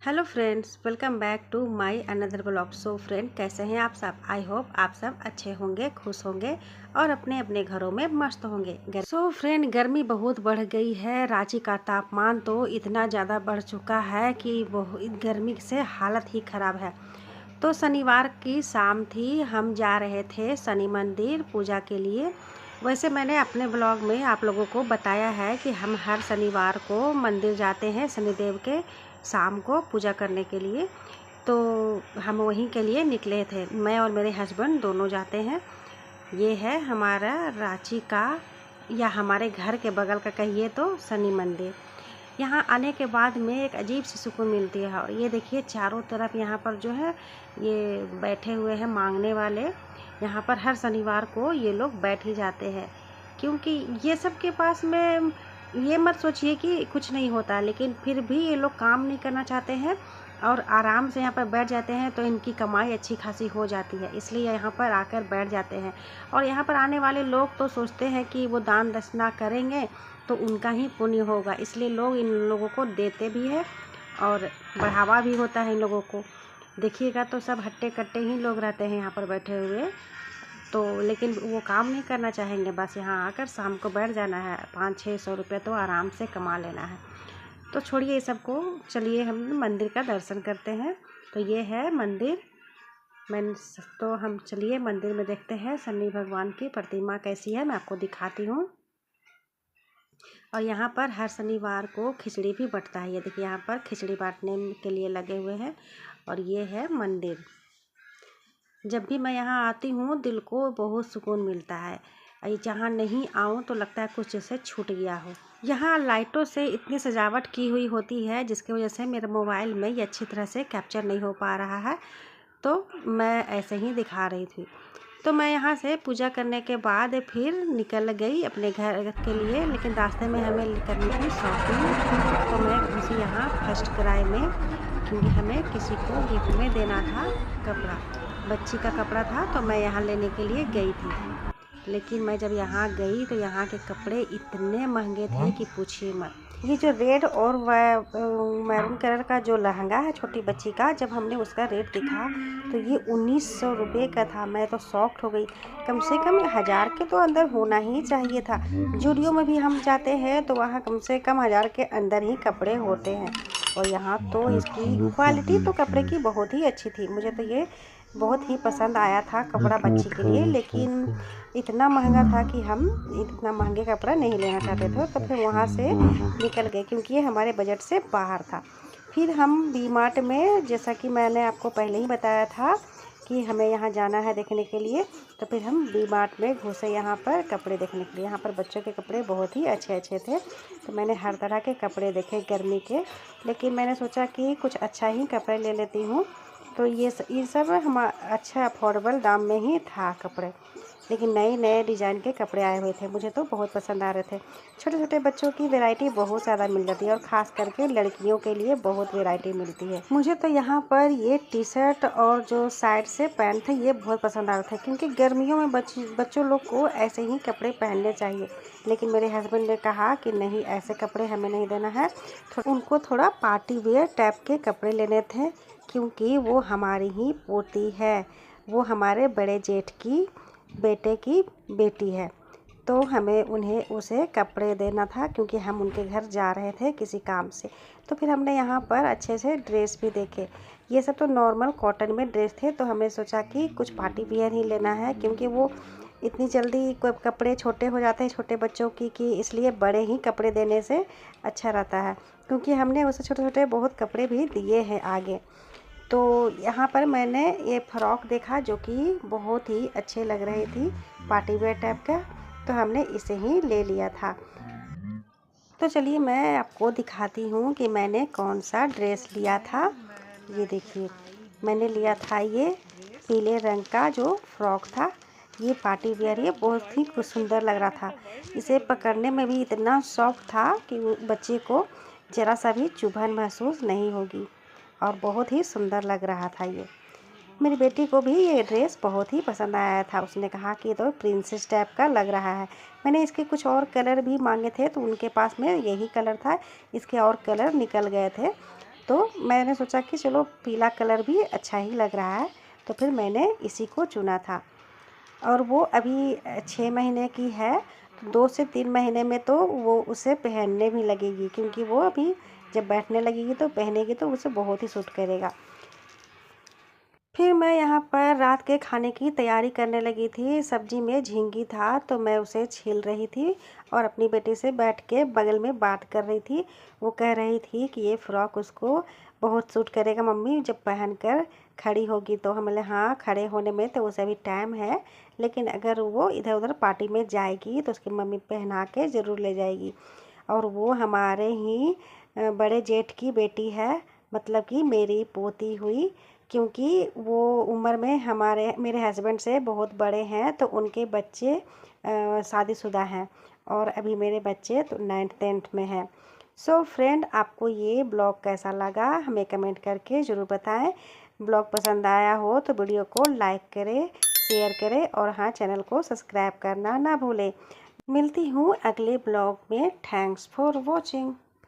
Hello friends, welcome back to my another blog. So friend, कैसे हैं आप सब? आई होप आप सब अच्छे होंगे, खुश होंगे और अपने अपने घरों में मस्त होंगे। सो फ्रेंड, गर्मी बहुत बढ़ गई है। रांची का तापमान तो इतना ज़्यादा बढ़ चुका है कि बहुत गर्मी से हालत ही ख़राब है। तो शनिवार की शाम थी, हम जा रहे थे शनि मंदिर पूजा के लिए। वैसे मैंने अपने ब्लॉग में आप लोगों को बताया है कि हम हर शनिवार को मंदिर जाते हैं शनिदेव के, शाम को पूजा करने के लिए। तो हम वहीं के लिए निकले थे, मैं और मेरे हस्बैंड दोनों जाते हैं। ये है हमारा रांची का, या हमारे घर के बगल का कहिए तो, शनि मंदिर। यहाँ आने के बाद में एक अजीब सी सुकून मिलती है। और ये देखिए चारों तरफ यहाँ पर जो है ये बैठे हुए हैं मांगने वाले। यहाँ पर हर शनिवार को ये लोग बैठ ही जाते हैं, क्योंकि ये सब के पास में ये मत सोचिए कि कुछ नहीं होता, लेकिन फिर भी ये लोग काम नहीं करना चाहते हैं और आराम से यहाँ पर बैठ जाते हैं, तो इनकी कमाई अच्छी खासी हो जाती है, इसलिए यहाँ पर आकर बैठ जाते हैं। और यहाँ पर आने वाले लोग तो सोचते हैं कि वो दान दक्षिणा करेंगे तो उनका ही पुण्य होगा, इसलिए लोग इन लोगों को देते भी है और बढ़ावा भी होता है इन लोगों को। देखिएगा तो सब हट्टे कट्टे ही लोग रहते हैं यहाँ पर बैठे हुए, तो लेकिन वो काम नहीं करना चाहेंगे, बस यहाँ आकर शाम को बैठ जाना है। 500-600 रुपये तो आराम से कमा लेना है। तो छोड़िए ये सब को, चलिए हम मंदिर का दर्शन करते हैं। तो ये है मंदिर। तो हम चलिए मंदिर में देखते हैं शनि भगवान की प्रतिमा कैसी है, मैं आपको दिखाती हूँ। और यहाँ पर हर शनिवार को खिचड़ी भी बंटता है। ये देखिए यहाँ पर खिचड़ी बांटने के लिए लगे हुए हैं। और ये है मंदिर। जब भी मैं यहाँ आती हूँ दिल को बहुत सुकून मिलता है। जहाँ नहीं आऊँ तो लगता है कुछ जैसे छूट गया हो। यहाँ लाइटों से इतनी सजावट की हुई होती है जिसकी वजह से मेरे मोबाइल में ये अच्छी तरह से कैप्चर नहीं हो पा रहा है, तो मैं ऐसे ही दिखा रही थी। तो मैं यहाँ से पूजा करने के बाद फिर निकल गई अपने घर के लिए, लेकिन रास्ते में हमें करनी थी शॉपिंग। तो मैं घुसी यहाँ फर्स्ट क्राई में, क्योंकि हमें किसी को गिफ्ट में देना था कपड़ा, बच्ची का कपड़ा था, तो मैं यहाँ लेने के लिए गई थी। लेकिन मैं जब यहाँ गई तो यहाँ के कपड़े इतने महंगे थे कि पूछिए मत। ये जो रेड और मैरून कलर का जो लहंगा है छोटी बच्ची का, जब हमने उसका रेट देखा तो ये 1900 रुपये का था। मैं तो शॉक्ड हो गई। कम से कम 1000 के तो अंदर होना ही चाहिए था। जूडियो में भी हम जाते हैं तो वहाँ कम से कम 1000 के अंदर ही कपड़े होते हैं, और यहाँ तो इसकी क्वालिटी तो कपड़े की बहुत ही अच्छी थी। मुझे तो ये बहुत ही पसंद आया था कपड़ा बच्ची के लिए, लेकिन इतना महंगा था कि हम इतना महंगे कपड़ा नहीं लेना चाहते थे। तो फिर वहाँ से निकल गए, क्योंकि ये हमारे बजट से बाहर था। फिर हम वी मार्ट में, जैसा कि मैंने आपको पहले ही बताया था कि हमें यहाँ जाना है देखने के लिए, तो फिर हम वी मार्ट में घुसे यहाँ पर कपड़े देखने के लिए। यहाँ पर बच्चों के कपड़े बहुत ही अच्छे अच्छे थे, तो मैंने हर तरह के कपड़े देखे गर्मी के, लेकिन मैंने सोचा कि कुछ अच्छा ही कपड़े ले लेती हूँ। तो ये सब हम अच्छा अफोर्डेबल दाम में ही था कपड़े, लेकिन नए नए डिज़ाइन के कपड़े आए हुए थे, मुझे तो बहुत पसंद आ रहे थे। छोटे छोटे बच्चों की वैरायटी बहुत ज़्यादा मिल जाती है, और ख़ास करके लड़कियों के लिए बहुत वैरायटी मिलती है। मुझे तो यहाँ पर ये टी शर्ट और जो साइड से पैंट थे ये बहुत पसंद आ रहे थे, क्योंकि गर्मियों में बच्चों लोग को ऐसे ही कपड़े पहनने चाहिए। लेकिन मेरे हस्बैंड ने कहा कि नहीं, ऐसे कपड़े हमें नहीं देना है, उनको थोड़ा पार्टी वेयर टाइप के कपड़े लेने थे, क्योंकि वो हमारी ही पोती है, वो हमारे बड़े जेठ की बेटे की बेटी है, तो हमें उसे कपड़े देना था, क्योंकि हम उनके घर जा रहे थे किसी काम से। तो फिर हमने यहाँ पर अच्छे से ड्रेस भी देखे। ये सब तो नॉर्मल कॉटन में ड्रेस थे, तो हमने सोचा कि कुछ पार्टी वियर ही लेना है, क्योंकि वो इतनी जल्दी कपड़े छोटे हो जाते हैं छोटे बच्चों की, कि इसलिए बड़े ही कपड़े देने से अच्छा रहता है, क्योंकि हमने उसे छोटे छोटे बहुत कपड़े भी दिए हैं आगे। तो यहाँ पर मैंने ये फ्रॉक देखा जो कि बहुत ही अच्छे लग रही थी, पार्टी वेयर टाइप का, तो हमने इसे ही ले लिया था। तो चलिए मैं आपको दिखाती हूँ कि मैंने कौन सा ड्रेस लिया था। ये देखिए, मैंने लिया था ये पीले रंग का जो फ्रॉक था, ये पार्टी वेयर, ये बहुत ही सुंदर लग रहा था। इसे पकड़ने में भी इतना सॉफ्ट था कि बच्चे को ज़रा सा भी चुभन महसूस नहीं होगी, और बहुत ही सुंदर लग रहा था ये। मेरी बेटी को भी ये ड्रेस बहुत ही पसंद आया था, उसने कहा कि ये तो प्रिंसेस टाइप का लग रहा है। मैंने इसके कुछ और कलर भी मांगे थे, तो उनके पास में यही कलर था, इसके और कलर निकल गए थे, तो मैंने सोचा कि चलो पीला कलर भी अच्छा ही लग रहा है, तो फिर मैंने इसी को चुना था। और वो अभी 6 महीने की है, 2 से 3 महीने में तो वो उसे पहनने भी लगेगी, क्योंकि वो अभी जब बैठने लगेगी तो पहनेगी तो उसे बहुत ही सूट करेगा। फिर मैं यहाँ पर रात के खाने की तैयारी करने लगी थी। सब्जी में झींगी था तो मैं उसे छील रही थी और अपनी बेटी से बैठ के बगल में बात कर रही थी। वो कह रही थी कि ये फ़्रॉक उसको बहुत सूट करेगा मम्मी, जब पहन कर खड़ी होगी तो। हम बोले हाँ, खड़े होने में तो उसे अभी टाइम है, लेकिन अगर वो इधर उधर पार्टी में जाएगी तो उसकी मम्मी पहना के ज़रूर ले जाएगी। और वो हमारे ही बड़े जेठ की बेटी है, मतलब कि मेरी पोती हुई, क्योंकि वो उम्र में मेरे हस्बैंड से बहुत बड़े हैं, तो उनके बच्चे शादीशुदा हैं और अभी मेरे बच्चे तो 9th-10th में हैं। सो फ्रेंड, आपको ये ब्लॉग कैसा लगा हमें कमेंट करके ज़रूर बताएं। ब्लॉग पसंद आया हो तो वीडियो को लाइक करें, शेयर करें और हाँ, चैनल को सब्सक्राइब करना ना भूलें। मिलती हूँ अगले ब्लॉग में। Thanks for watching.